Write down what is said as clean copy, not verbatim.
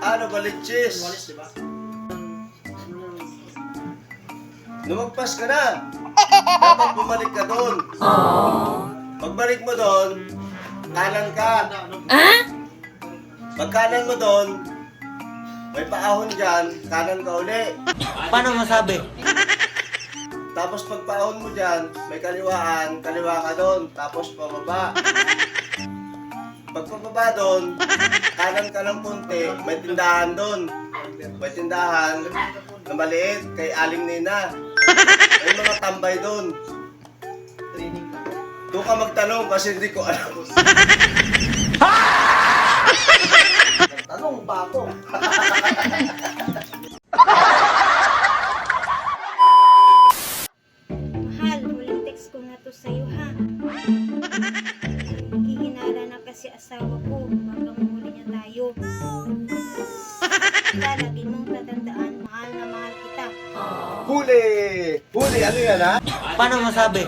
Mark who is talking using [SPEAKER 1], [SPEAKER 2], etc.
[SPEAKER 1] Ano ba, Lichis?
[SPEAKER 2] Walis, di ba?
[SPEAKER 1] Lumagpas ka na. Dapat bumalik ka doon. Pagbalik mo doon, kanan ka. Pag kanan mo doon, may paahon dyan, kanan ka uli.
[SPEAKER 3] Paano masabi?
[SPEAKER 1] Tapos pag paahon mo dyan, may kaliwaan, kaliwa ka doon. Tapos pababa. Pag pababa doon, kanan ka ng punti, may tindahan doon. May tindahan na maliit kay Aling Nina. May mga tambay doon.
[SPEAKER 2] Training ka.
[SPEAKER 1] Doon ka magtanong kasi hindi ko alam.
[SPEAKER 2] Tanong ba ako?
[SPEAKER 4] Mahal, huling text ko na to sa'yo ha. Hihinala na kasi asawa ko. Baka mahuli niya tayo. Lagi mong tatandaan, mahal na mahal kita.
[SPEAKER 1] Huli! Huli! Ano yan ha?
[SPEAKER 3] Paano masabi?